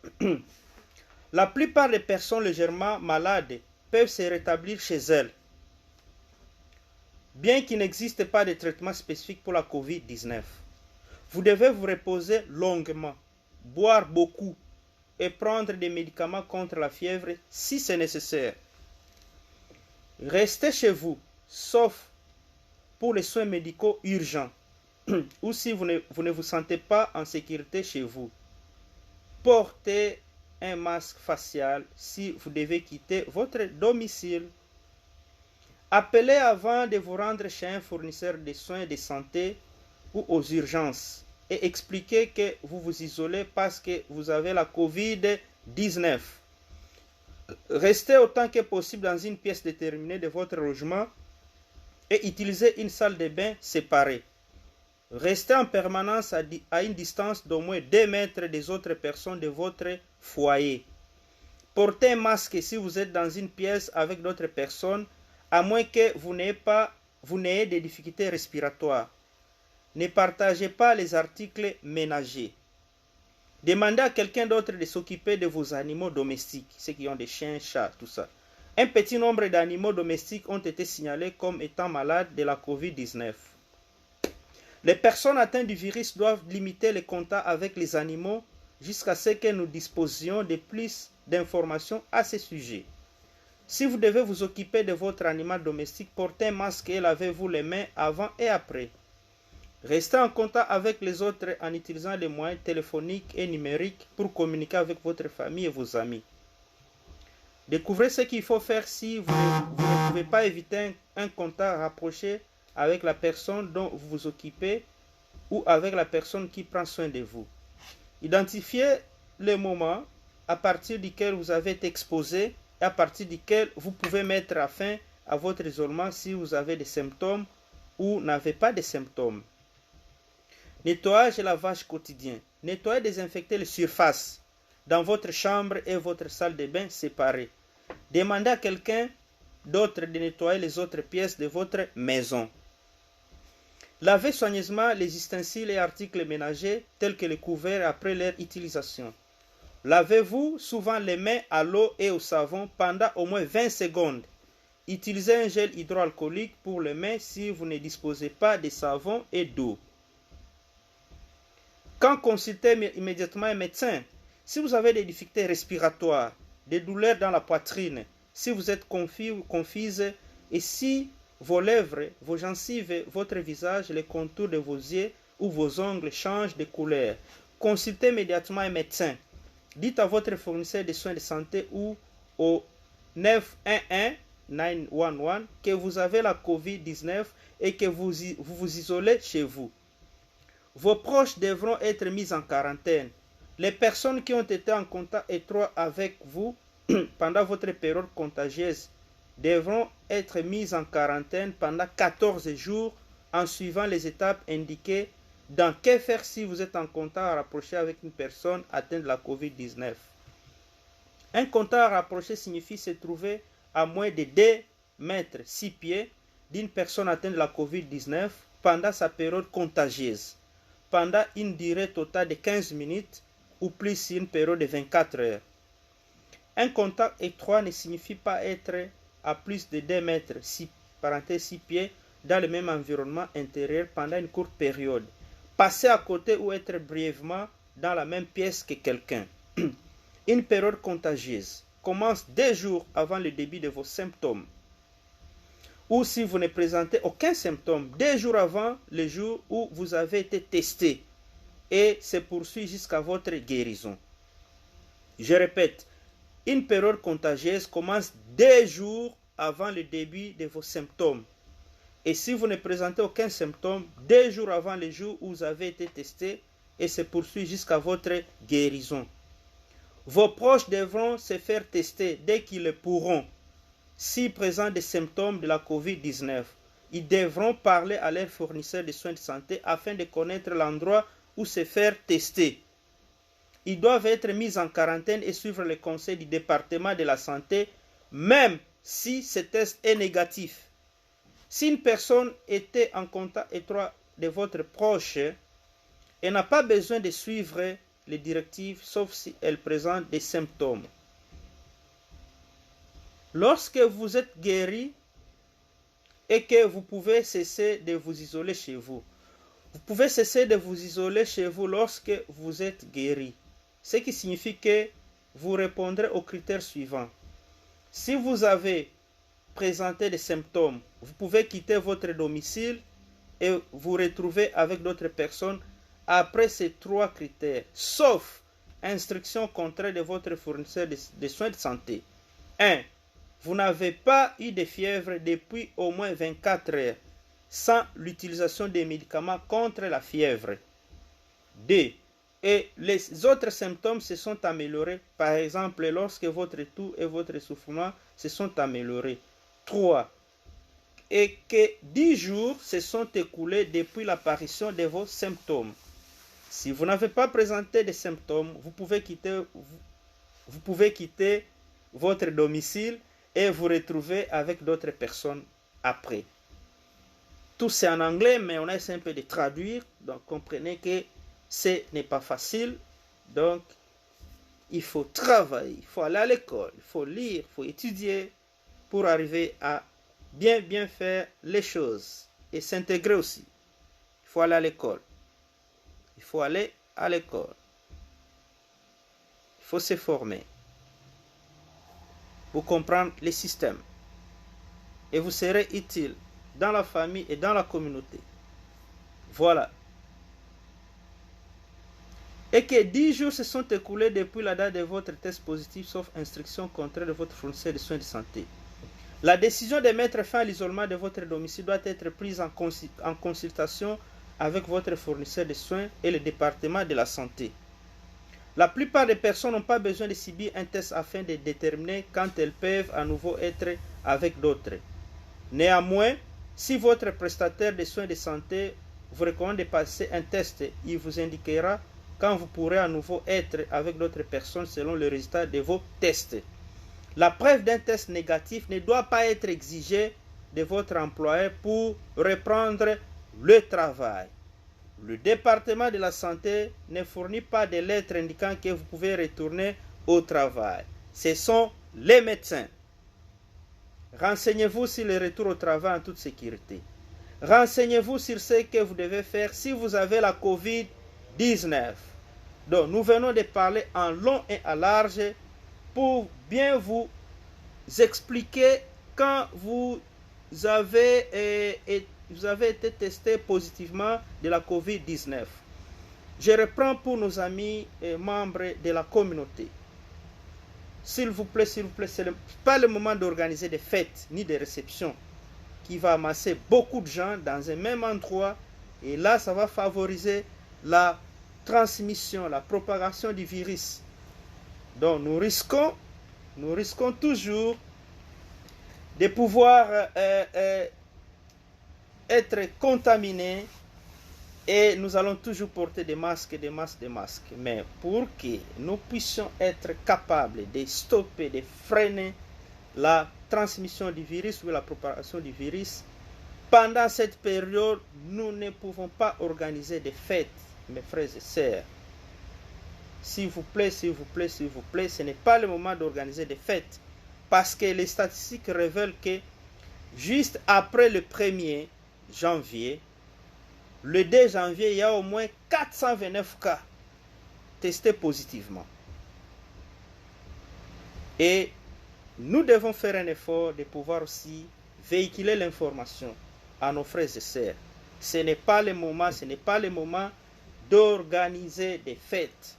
[SPEAKER 1] La plupart des personnes légèrement malades peuvent se rétablir chez elles. Bien qu'il n'existe pas de traitement spécifique pour la COVID-19, vous devez vous reposer longuement, boire beaucoup et prendre des médicaments contre la fièvre si c'est nécessaire. Restez chez vous, sauf pour les soins médicaux urgents. Ou si vous ne vous sentez pas en sécurité chez vous. Portez un masque facial si vous devez quitter votre domicile. Appelez avant de vous rendre chez un fournisseur de soins de santé ou aux urgences et expliquez que vous vous isolez parce que vous avez la COVID-19. Restez autant que possible dans une pièce déterminée de votre logement et utilisez une salle de bain séparée. Restez en permanence à une distance d'au moins 2 mètres des autres personnes de votre foyer. Portez un masque si vous êtes dans une pièce avec d'autres personnes, à moins que vous n'ayez des difficultés respiratoires. Ne partagez pas les articles ménagers. Demandez à quelqu'un d'autre de s'occuper de vos animaux domestiques, ceux qui ont des chiens, chats, tout ça. Un petit nombre d'animaux domestiques ont été signalés comme étant malades de la COVID-19. Les personnes atteintes du virus doivent limiter les contacts avec les animaux jusqu'à ce que nous disposions de plus d'informations à ce sujet. Si vous devez vous occuper de votre animal domestique, portez un masque et lavez-vous les mains avant et après. Restez en contact avec les autres en utilisant les moyens téléphoniques et numériques pour communiquer avec votre famille et vos amis. Découvrez ce qu'il faut faire si vous ne pouvez pas éviter un contact rapproché avec la personne dont vous vous occupez ou avec la personne qui prend soin de vous. Identifiez le moment à partir duquel vous avez été exposé et à partir duquel vous pouvez mettre fin à votre isolement si vous avez des symptômes ou n'avez pas de symptômes. Nettoyage et lavage quotidien. Nettoyez et désinfectez les surfaces dans votre chambre et votre salle de bain séparées. Demandez à quelqu'un d'autre de nettoyer les autres pièces de votre maison. Lavez soigneusement les ustensiles et articles ménagers tels que les couverts après leur utilisation. Lavez-vous souvent les mains à l'eau et au savon pendant au moins 20 secondes. Utilisez un gel hydroalcoolique pour les mains si vous ne disposez pas de savon et d'eau. Quand consultez immédiatement un médecin, si vous avez des difficultés respiratoires, des douleurs dans la poitrine, si vous êtes confus ou confuse et si vos lèvres, vos gencives, votre visage, les contours de vos yeux ou vos ongles changent de couleur, consultez immédiatement un médecin. Dites à votre fournisseur de soins de santé ou au 911 que vous avez la COVID-19 et que vous vous isolez chez vous. Vos proches devront être mis en quarantaine. Les personnes qui ont été en contact étroit avec vous pendant votre période contagieuse devront être mises en quarantaine pendant 14 jours en suivant les étapes indiquées dans que faire si vous êtes en contact rapproché avec une personne atteinte de la COVID-19. Un contact rapproché signifie se trouver à moins de 2 mètres 6 pieds d'une personne atteinte de la COVID-19 pendant sa période contagieuse, pendant une durée totale de 15 minutes ou plus une période de 24 heures. Un contact étroit ne signifie pas être à plus de 2 mètres 6 pieds dans le même environnement intérieur pendant une courte période. Passer à côté ou être brièvement dans la même pièce que quelqu'un. Une période contagieuse commence 2 jours avant le début de vos symptômes. Ou si vous ne présentez aucun symptôme, 2 jours avant le jour où vous avez été testé et se poursuit jusqu'à votre guérison. Je répète, une période contagieuse commence 2 jours avant le début de vos symptômes. Et si vous ne présentez aucun symptôme, 2 jours avant le jour où vous avez été testé et se poursuit jusqu'à votre guérison. Vos proches devront se faire tester dès qu'ils le pourront. Si présentent des symptômes de la COVID-19, ils devront parler à leur fournisseur de soins de santé afin de connaître l'endroit où se faire tester. Ils doivent être mis en quarantaine et suivre les conseils du département de la santé, même si ce test est négatif. Si une personne était en contact étroit de votre proche, elle n'a pas besoin de suivre les directives, sauf si elle présente des symptômes. Lorsque vous êtes guéri et que vous pouvez cesser de vous isoler chez vous, vous pouvez cesser de vous isoler chez vous lorsque vous êtes guéri. Ce qui signifie que vous répondrez aux critères suivants. Si vous avez présenté des symptômes, vous pouvez quitter votre domicile et vous retrouver avec d'autres personnes après ces 3 critères, sauf instruction contraire de votre fournisseur de soins de santé. 1. Vous n'avez pas eu de fièvre depuis au moins 24 heures sans l'utilisation des médicaments contre la fièvre. 2. Et les autres symptômes se sont améliorés, par exemple lorsque votre toux et votre essoufflement se sont améliorés. 3. Et que 10 jours se sont écoulés depuis l'apparition de vos symptômes. Si vous n'avez pas présenté de symptômes, vous pouvez quitter votre domicile et vous retrouver avec d'autres personnes après. Tout c'est en anglais, mais on essaie un peu de traduire, donc comprenez que ce n'est pas facile, donc il faut travailler, il faut aller à l'école, il faut lire, il faut étudier pour arriver à bien faire les choses et s'intégrer aussi. Il faut aller à l'école. Il faut aller à l'école. Il faut se former pour comprendre les systèmes. Et vous serez utile dans la famille et dans la communauté. Voilà. Et que 10 jours se sont écoulés depuis la date de votre test positif, sauf instruction contraire de votre fournisseur de soins de santé. La décision de mettre fin à l'isolement de votre domicile doit être prise en consultation avec votre fournisseur de soins et le département de la santé. La plupart des personnes n'ont pas besoin de subir un test afin de déterminer quand elles peuvent à nouveau être avec d'autres. Néanmoins, si votre prestataire de soins de santé vous recommande de passer un test, il vous indiquera quand vous pourrez à nouveau être avec d'autres personnes selon le résultat de vos tests. La preuve d'un test négatif ne doit pas être exigée de votre employeur pour reprendre le travail. Le département de la santé ne fournit pas de lettres indiquant que vous pouvez retourner au travail. Ce sont les médecins. Renseignez-vous sur le retour au travail en toute sécurité. Renseignez-vous sur ce que vous devez faire si vous avez la COVID-19. Donc, nous venons de parler en long et en large pour bien vous expliquer quand vous avez été testé positivement de la COVID-19. Je reprends pour nos amis et membres de la communauté. S'il vous plaît, ce n'est pas le moment d'organiser des fêtes ni des réceptions qui va amasser beaucoup de gens dans un même endroit. Et là, ça va favoriser la transmission, la propagation du virus. Donc, nous risquons toujours de pouvoir être contaminés et nous allons toujours porter des masques. Mais pour que nous puissions être capables de stopper, de freiner la transmission du virus ou la propagation du virus, pendant cette période, nous ne pouvons pas organiser des fêtes, mes frères et sœurs. S'il vous plaît, ce n'est pas le moment d'organiser des fêtes. Parce que les statistiques révèlent que juste après le 1er janvier, le 2 janvier, il y a au moins 429 cas testés positivement. Et nous devons faire un effort de pouvoir aussi véhiculer l'information à nos frères et sœurs. Ce n'est pas le moment d'organiser des fêtes.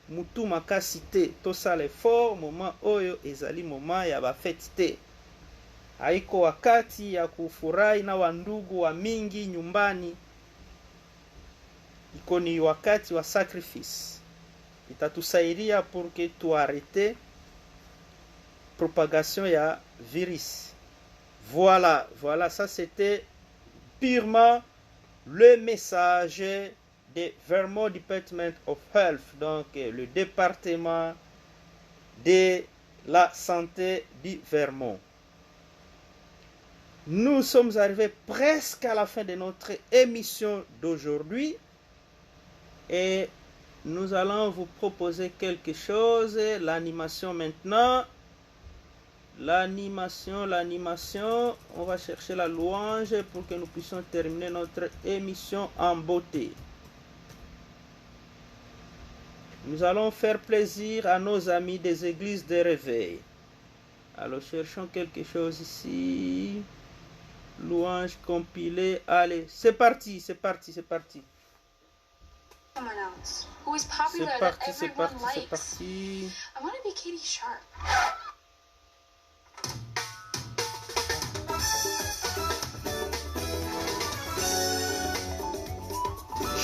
[SPEAKER 1] Mutu makasi te tosala effort moment oyo ezali moment ya bafete te. Haiko wakati ya kufurahi na wandugu wa mingi nyumbani. Iko ni wakati wa sacrifice. Itatusaidia pour que tuarete propagation ya virus. Voilà, ça c'était purement le message de Vermont Department of Health, donc le département de la santé du Vermont. Nous sommes arrivés presque à la fin de notre émission d'aujourd'hui et nous allons vous proposer quelque chose, l'animation maintenant. L'animation, on va chercher la louange pour que nous puissions terminer notre émission en beauté. Nous allons faire plaisir à nos amis des églises de réveil. Alors cherchons quelque chose ici. Louange compilée. Allez, c'est parti.
[SPEAKER 3] Someone else who is popular that everyone likes. I want to be Katie Sharp.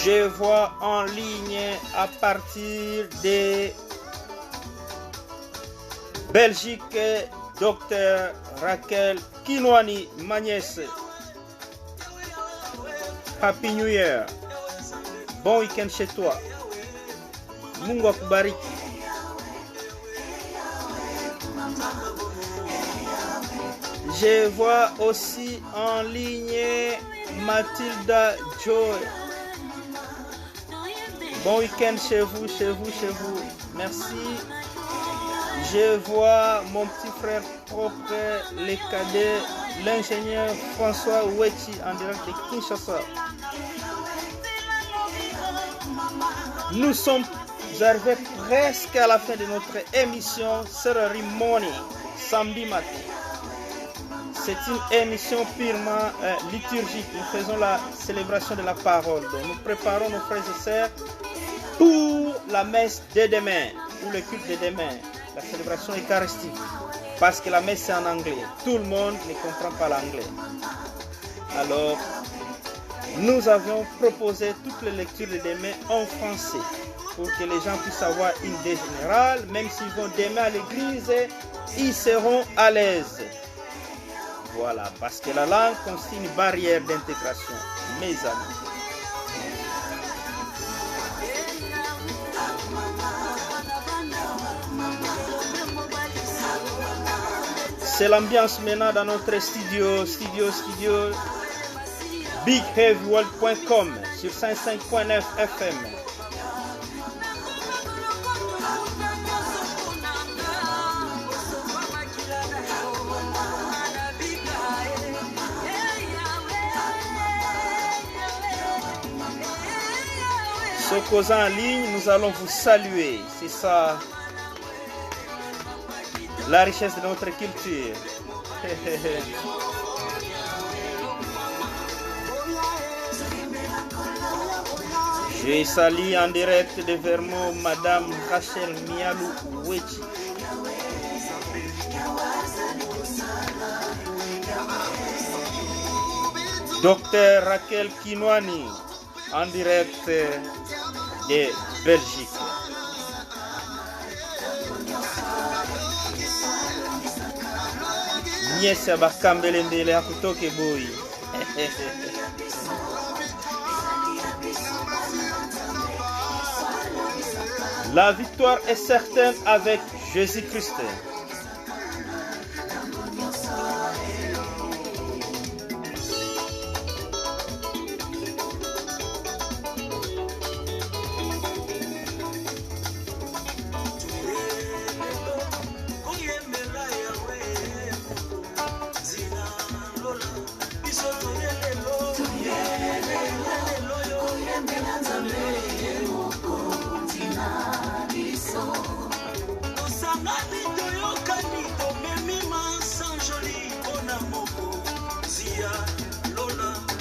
[SPEAKER 1] Je vois en ligne à partir de Belgique, Dr Raquel Kinwani Magnès. Happy New Year. Bon week-end chez toi. Mungu akubariki. Je vois aussi en ligne Mathilda Joy. Bon week-end chez vous. Merci. Je vois mon petit frère propre, le cadet, l'ingénieur François Ouechi en direct de Kinshasa. Nous sommes arrivés presque à la fin de notre émission Cérémonie Morning, samedi matin. C'est une émission purement liturgique. Nous faisons la célébration de la parole. Donc nous préparons nos frères et sœurs pour la messe de demain, pour le culte de demain, la célébration eucharistique. Parce que la messe est en anglais. Tout le monde ne comprend pas l'anglais. Alors, nous avons proposé toutes les lectures de demain en français pour que les gens puissent avoir une idée générale. Même s'ils vont demain à l'église, ils seront à l'aise. Voilà, parce que la langue constitue une barrière d'intégration, mes amis. C'est l'ambiance maintenant dans notre studio BigHeavyWorld.com sur 105.9 FM. Ceux causant en ligne, nous allons vous saluer. C'est ça, la richesse de notre culture. Je salue en direct de Vermont Madame Rachel Mialou Wechi. Docteur Raquel Kinwani en direct de Belgique. Niese bakambelendele akutoke boy. La victoire est certaine avec Jésus-Christ.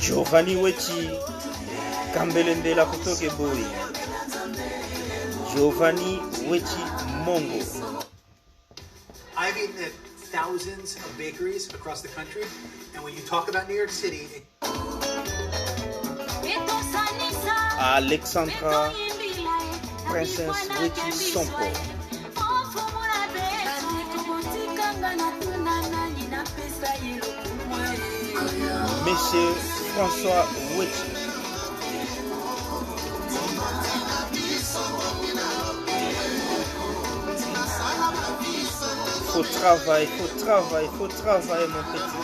[SPEAKER 1] Giovanni Wechi Kambelende la Kutoke Boy. Giovanni Wechi Mongo.
[SPEAKER 6] I've eaten at thousands of bakeries across the country, and when you talk about New York City,
[SPEAKER 1] Alexandra Princess Wechi Sompo. Monsieur François Wechi. Faut travailler mon petit.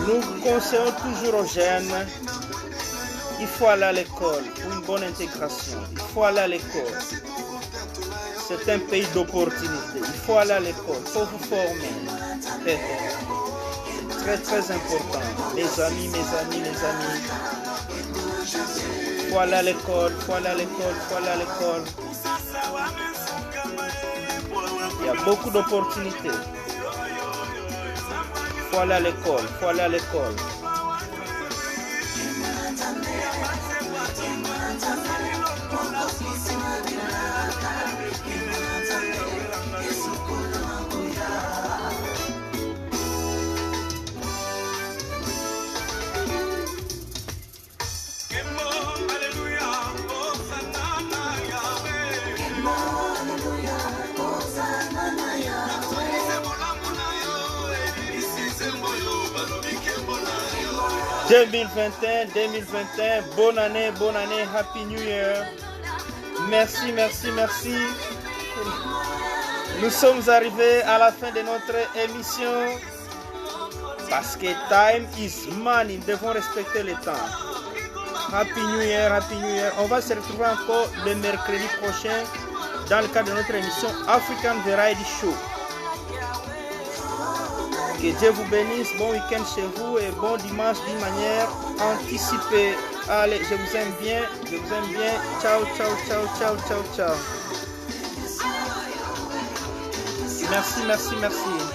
[SPEAKER 1] Nous conseillons toujours aux jeunes, il faut aller à l'école pour une bonne intégration. Il faut aller à l'école. C'est un pays d'opportunités. Il faut aller à l'école, il faut vous former. C'est très important. Les amis. Il faut aller à l'école, Il y a beaucoup d'opportunités. Il faut aller à l'école, « 2021, bonne année, Happy New Year. Merci, merci, merci. Nous sommes arrivés à la fin de notre émission parce que time is money, nous devons respecter le temps. Happy New Year, Happy New Year. On va se retrouver encore le mercredi prochain dans le cadre de notre émission African Variety Show. Que Dieu vous bénisse, bon week-end chez vous et bon dimanche d'une manière anticipée. Allez, je vous aime bien, je vous aime bien. Ciao, ciao, ciao, ciao, ciao, ciao. Merci, merci, merci.